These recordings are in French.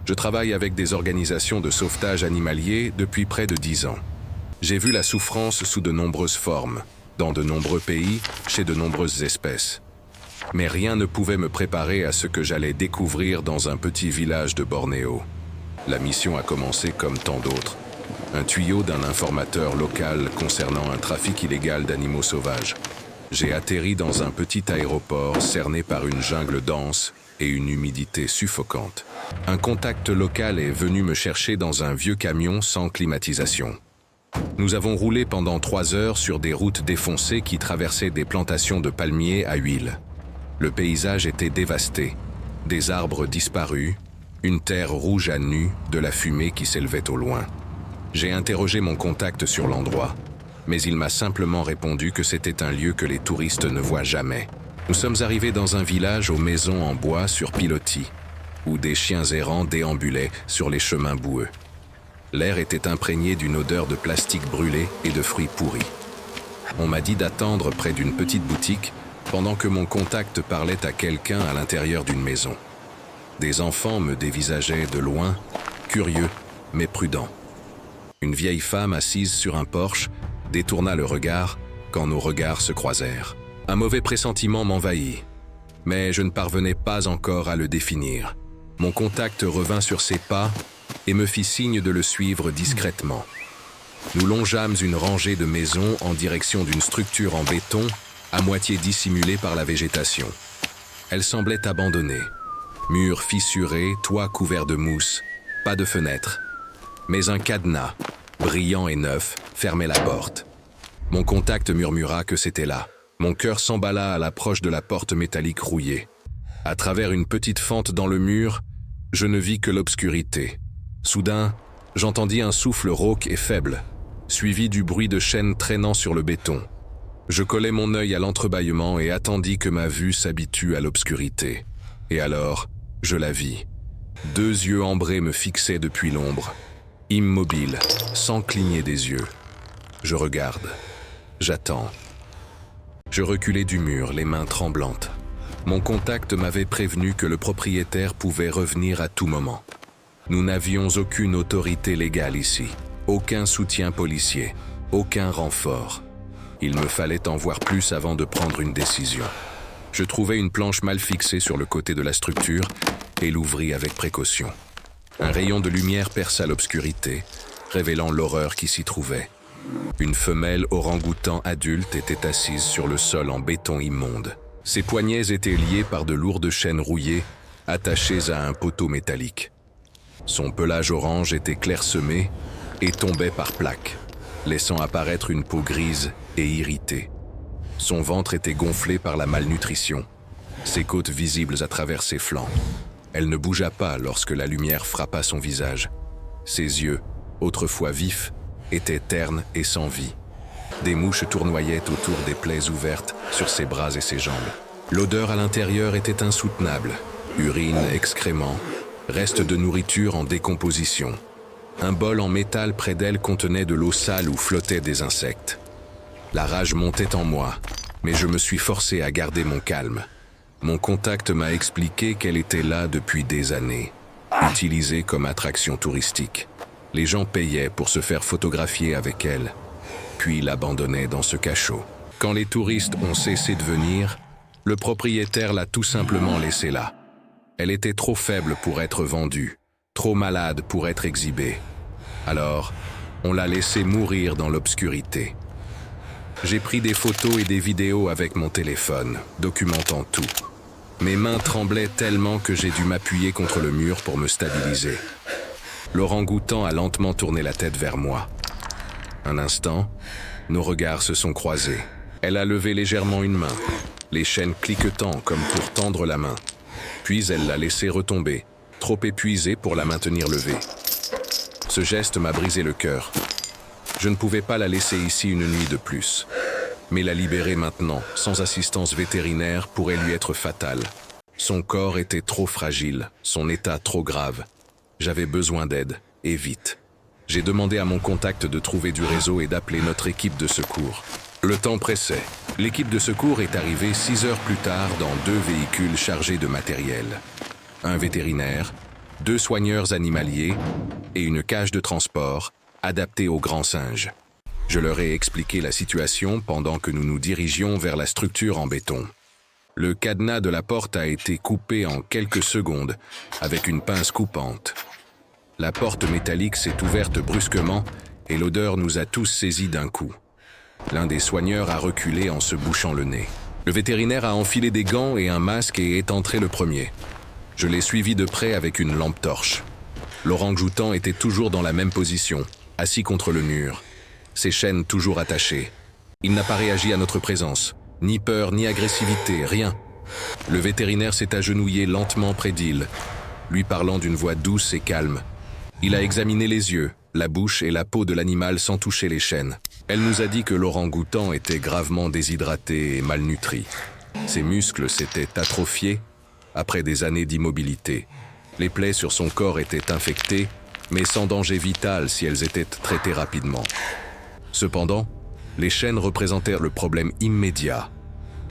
Je travaille avec des organisations de sauvetage animalier depuis près de 10 ans. J'ai vu la souffrance sous de nombreuses formes, dans de nombreux pays, chez de nombreuses espèces. Mais rien ne pouvait me préparer à ce que j'allais découvrir dans un petit village de Bornéo. La mission a commencé comme tant d'autres. Un tuyau d'un informateur local concernant un trafic illégal d'animaux sauvages. J'ai atterri dans un petit aéroport cerné par une jungle dense et une humidité suffocante. Un contact local est venu me chercher dans un vieux camion sans climatisation. Nous avons roulé pendant 3 heures sur des routes défoncées qui traversaient des plantations de palmiers à huile. Le paysage était dévasté, des arbres disparus, une terre rouge à nu, de la fumée qui s'élevait au loin. J'ai interrogé mon contact sur l'endroit, mais il m'a simplement répondu que c'était un lieu que les touristes ne voient jamais. Nous sommes arrivés dans un village aux maisons en bois sur pilotis, où des chiens errants déambulaient sur les chemins boueux. L'air était imprégné d'une odeur de plastique brûlé et de fruits pourris. On m'a dit d'attendre près d'une petite boutique pendant que mon contact parlait à quelqu'un à l'intérieur d'une maison. Des enfants me dévisageaient de loin, curieux mais prudents. Une vieille femme assise sur un porche détourna le regard quand nos regards se croisèrent. Un mauvais pressentiment m'envahit, mais je ne parvenais pas encore à le définir. Mon contact revint sur ses pas et me fit signe de le suivre discrètement. Nous longeâmes une rangée de maisons en direction d'une structure en béton à moitié dissimulée par la végétation. Elle semblait abandonnée. Murs fissurés, toit couvert de mousse, pas de fenêtre. Mais un cadenas, brillant et neuf, fermait la porte. Mon contact murmura que c'était là. Mon cœur s'emballa à l'approche de la porte métallique rouillée. À travers une petite fente dans le mur, je ne vis que l'obscurité. Soudain, j'entendis un souffle rauque et faible, suivi du bruit de chaînes traînant sur le béton. Je collai mon œil à l'entrebâillement et attendis que ma vue s'habitue à l'obscurité. Et alors, je la vis. 2 yeux ambrés me fixaient depuis l'ombre, immobiles, sans cligner des yeux. Je regarde. J'attends. Je reculai du mur, les mains tremblantes. Mon contact m'avait prévenu que le propriétaire pouvait revenir à tout moment. Nous n'avions aucune autorité légale ici, aucun soutien policier, aucun renfort. Il me fallait en voir plus avant de prendre une décision. Je trouvai une planche mal fixée sur le côté de la structure et l'ouvris avec précaution. Un rayon de lumière perça l'obscurité, révélant l'horreur qui s'y trouvait. Une femelle orang-outan adulte était assise sur le sol en béton immonde. Ses poignets étaient liés par de lourdes chaînes rouillées, attachées à un poteau métallique. Son pelage orange était clairsemé et tombait par plaques, laissant apparaître une peau grise et irritée. Son ventre était gonflé par la malnutrition, ses côtes visibles à travers ses flancs. Elle ne bougea pas lorsque la lumière frappa son visage. Ses yeux, autrefois vifs, étaient ternes et sans vie. Des mouches tournoyaient autour des plaies ouvertes sur ses bras et ses jambes. L'odeur à l'intérieur était insoutenable. Urine, excréments, restes de nourriture en décomposition. Un bol en métal près d'elle contenait de l'eau sale où flottaient des insectes. La rage montait en moi, mais je me suis forcé à garder mon calme. Mon contact m'a expliqué qu'elle était là depuis des années, utilisée comme attraction touristique. Les gens payaient pour se faire photographier avec elle, puis l'abandonnaient dans ce cachot. Quand les touristes ont cessé de venir, le propriétaire l'a tout simplement laissée là. Elle était trop faible pour être vendue, trop malade pour être exhibée. Alors, on l'a laissée mourir dans l'obscurité. J'ai pris des photos et des vidéos avec mon téléphone, documentant tout. Mes mains tremblaient tellement que j'ai dû m'appuyer contre le mur pour me stabiliser. L'orang-outan a lentement tourné la tête vers moi. Un instant, nos regards se sont croisés. Elle a levé légèrement une main, les chaînes cliquetant comme pour tendre la main. Puis elle l'a laissée retomber, trop épuisée pour la maintenir levée. Ce geste m'a brisé le cœur. Je ne pouvais pas la laisser ici une nuit de plus. Mais la libérer maintenant, sans assistance vétérinaire, pourrait lui être fatale. Son corps était trop fragile, son état trop grave. J'avais besoin d'aide, et vite. J'ai demandé à mon contact de trouver du réseau et d'appeler notre équipe de secours. Le temps pressait. L'équipe de secours est arrivée 6 heures plus tard dans 2 véhicules chargés de matériel. Un vétérinaire, 2 soigneurs animaliers et une cage de transport adaptée aux grands singes. Je leur ai expliqué la situation pendant que nous nous dirigions vers la structure en béton. Le cadenas de la porte a été coupé en quelques secondes avec une pince coupante. La porte métallique s'est ouverte brusquement et l'odeur nous a tous saisis d'un coup. L'un des soigneurs a reculé en se bouchant le nez. Le vétérinaire a enfilé des gants et un masque et est entré le premier. Je l'ai suivi de près avec une lampe torche. L'orang-outan était toujours dans la même position, assis contre le mur, ses chaînes toujours attachées. Il n'a pas réagi à notre présence, ni peur, ni agressivité, rien. Le vétérinaire s'est agenouillé lentement près d'Il, lui parlant d'une voix douce et calme. Il a examiné les yeux, la bouche et la peau de l'animal sans toucher les chaînes. Elle nous a dit que l'orang-outan était gravement déshydraté et malnutri. Ses muscles s'étaient atrophiés après des années d'immobilité. Les plaies sur son corps étaient infectées, mais sans danger vital si elles étaient traitées rapidement. Cependant, les chaînes représentèrent le problème immédiat.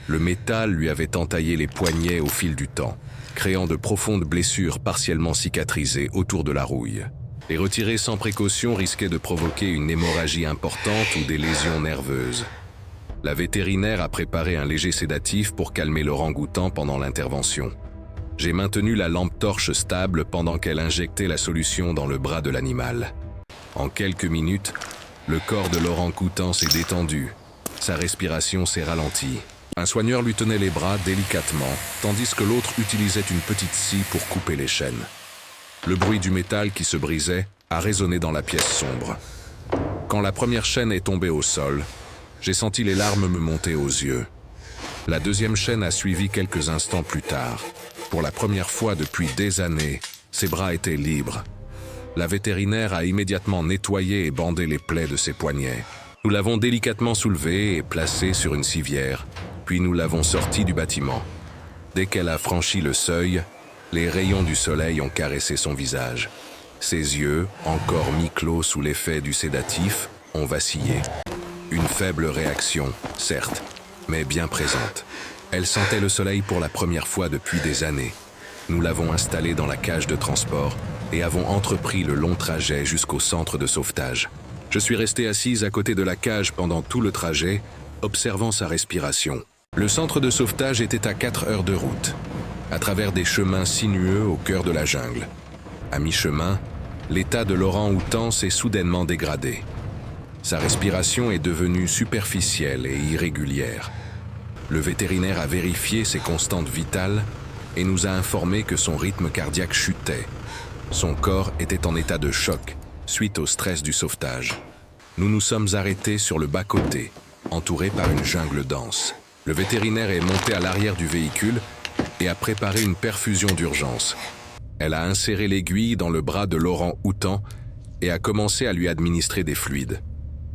Le métal lui avait entaillé les poignets au fil du temps, créant de profondes blessures partiellement cicatrisées autour de la rouille. Les retirer sans précaution risquait de provoquer une hémorragie importante ou des lésions nerveuses. La vétérinaire a préparé un léger sédatif pour calmer l'orang-outan pendant l'intervention. J'ai maintenu la lampe torche stable pendant qu'elle injectait la solution dans le bras de l'animal. En quelques minutes, le corps de l'orang-outan s'est détendu. Sa respiration s'est ralentie. Un soigneur lui tenait les bras délicatement, tandis que l'autre utilisait une petite scie pour couper les chaînes. Le bruit du métal qui se brisait a résonné dans la pièce sombre. Quand la première chaîne est tombée au sol, j'ai senti les larmes me monter aux yeux. La deuxième chaîne a suivi quelques instants plus tard. Pour la première fois depuis des années, ses bras étaient libres. La vétérinaire a immédiatement nettoyé et bandé les plaies de ses poignets. Nous l'avons délicatement soulevé et placé sur une civière, puis nous l'avons sorti du bâtiment. Dès qu'elle a franchi le seuil, les rayons du soleil ont caressé son visage. Ses yeux, encore mi-clos sous l'effet du sédatif, ont vacillé. Une faible réaction, certes, mais bien présente. Elle sentait le soleil pour la première fois depuis des années. Nous l'avons installée dans la cage de transport et avons entrepris le long trajet jusqu'au centre de sauvetage. Je suis resté assise à côté de la cage pendant tout le trajet, observant sa respiration. Le centre de sauvetage était à 4 heures de route, à travers des chemins sinueux au cœur de la jungle. À mi-chemin, l'état de l'orang-outan s'est soudainement dégradé. Sa respiration est devenue superficielle et irrégulière. Le vétérinaire a vérifié ses constantes vitales et nous a informé que son rythme cardiaque chutait. Son corps était en état de choc suite au stress du sauvetage. Nous nous sommes arrêtés sur le bas-côté, entourés par une jungle dense. Le vétérinaire est monté à l'arrière du véhicule et a préparé une perfusion d'urgence. Elle a inséré l'aiguille dans le bras de l'orang-outan et a commencé à lui administrer des fluides.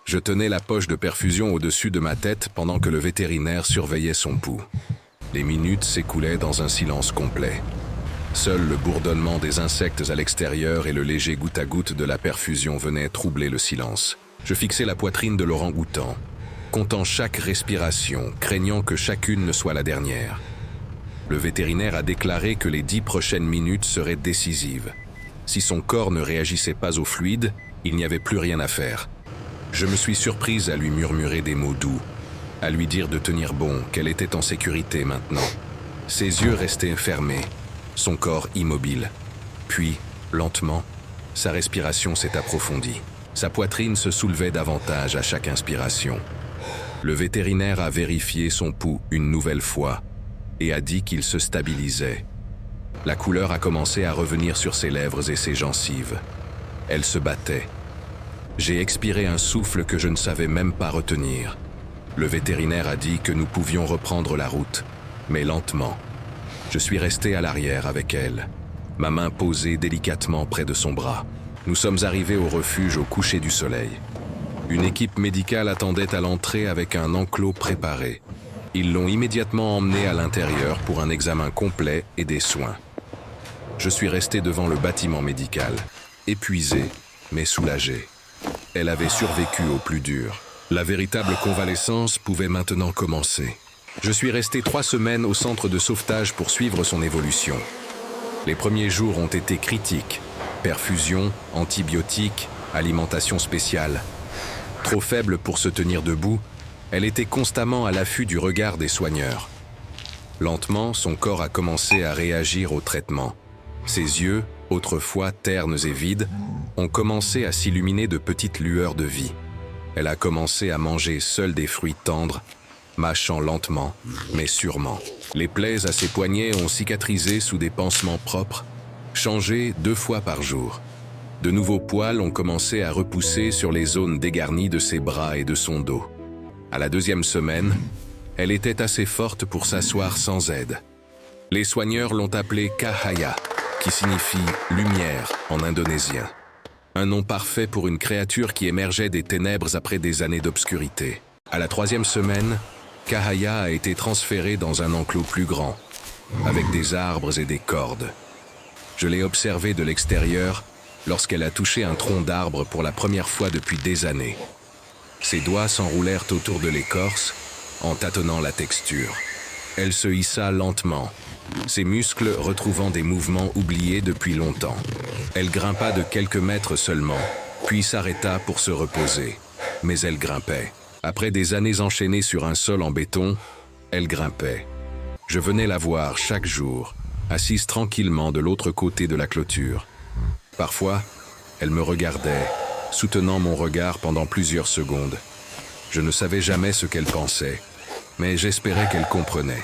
Je tenais la poche de perfusion au-dessus de ma tête pendant que le vétérinaire surveillait son pouls. Les minutes s'écoulaient dans un silence complet. Seul le bourdonnement des insectes à l'extérieur et le léger goutte-à-goutte de la perfusion venaient troubler le silence. Je fixais la poitrine de l'orang-outan, comptant chaque respiration, craignant que chacune ne soit la dernière. Le vétérinaire a déclaré que les 10 prochaines minutes seraient décisives. Si son corps ne réagissait pas au fluide, il n'y avait plus rien à faire. Je me suis surprise à lui murmurer des mots doux, à lui dire de tenir bon, qu'elle était en sécurité maintenant. Ses yeux restaient fermés, son corps immobile. Puis, lentement, sa respiration s'est approfondie. Sa poitrine se soulevait davantage à chaque inspiration. Le vétérinaire a vérifié son pouls une nouvelle fois et a dit qu'il se stabilisait. La couleur a commencé à revenir sur ses lèvres et ses gencives. Elle se battait. J'ai expiré un souffle que je ne savais même pas retenir. Le vétérinaire a dit que nous pouvions reprendre la route, mais lentement. Je suis resté à l'arrière avec elle, ma main posée délicatement près de son bras. Nous sommes arrivés au refuge au coucher du soleil. Une équipe médicale attendait à l'entrée avec un enclos préparé. Ils l'ont immédiatement emmenée à l'intérieur pour un examen complet et des soins. Je suis resté devant le bâtiment médical, épuisé, mais soulagé. Elle avait survécu au plus dur. La véritable convalescence pouvait maintenant commencer. Je suis resté 3 semaines au centre de sauvetage pour suivre son évolution. Les premiers jours ont été critiques. Perfusion, antibiotiques, alimentation spéciale. Trop faible pour se tenir debout, elle était constamment à l'affût du regard des soigneurs. Lentement, son corps a commencé à réagir au traitement. Ses yeux, autrefois ternes et vides, ont commencé à s'illuminer de petites lueurs de vie. Elle a commencé à manger seule des fruits tendres, mâchant lentement, mais sûrement. Les plaies à ses poignets ont cicatrisé sous des pansements propres, changés 2 fois par jour. De nouveaux poils ont commencé à repousser sur les zones dégarnies de ses bras et de son dos. À la 2e semaine, elle était assez forte pour s'asseoir sans aide. Les soigneurs l'ont appelée Cahaya, qui signifie « lumière » en indonésien. Un nom parfait pour une créature qui émergeait des ténèbres après des années d'obscurité. À la 3e semaine, Cahaya a été transférée dans un enclos plus grand, avec des arbres et des cordes. Je l'ai observée de l'extérieur lorsqu'elle a touché un tronc d'arbre pour la première fois depuis des années. Ses doigts s'enroulèrent autour de l'écorce, en tâtonnant la texture. Elle se hissa lentement, ses muscles retrouvant des mouvements oubliés depuis longtemps. Elle grimpa de quelques mètres seulement, puis s'arrêta pour se reposer. Mais elle grimpait. Après des années enchaînées sur un sol en béton, elle grimpait. Je venais la voir chaque jour, assise tranquillement de l'autre côté de la clôture. Parfois, elle me regardait, soutenant mon regard pendant plusieurs secondes. Je ne savais jamais ce qu'elle pensait, mais j'espérais qu'elle comprenait.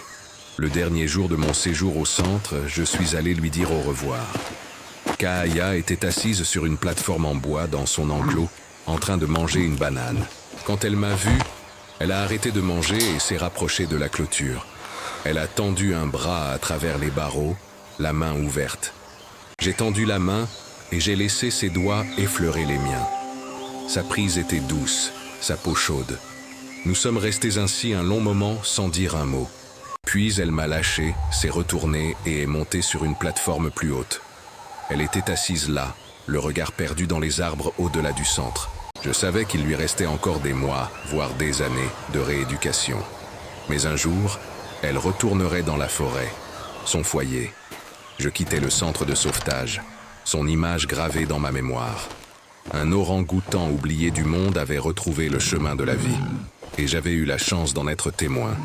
Le dernier jour de mon séjour au centre, je suis allé lui dire au revoir. Cahaya était assise sur une plateforme en bois dans son enclos, en train de manger une banane. Quand elle m'a vu, elle a arrêté de manger et s'est rapprochée de la clôture. Elle a tendu un bras à travers les barreaux, la main ouverte. J'ai tendu la main et j'ai laissé ses doigts effleurer les miens. Sa prise était douce, sa peau chaude. Nous sommes restés ainsi un long moment sans dire un mot. Puis elle m'a lâché, s'est retournée et est montée sur une plateforme plus haute. Elle était assise là, le regard perdu dans les arbres au-delà du centre. Je savais qu'il lui restait encore des mois, voire des années, de rééducation. Mais un jour, elle retournerait dans la forêt, son foyer. Je quittais le centre de sauvetage, son image gravée dans ma mémoire. Un orang-outan oublié du monde avait retrouvé le chemin de la vie, et j'avais eu la chance d'en être témoin.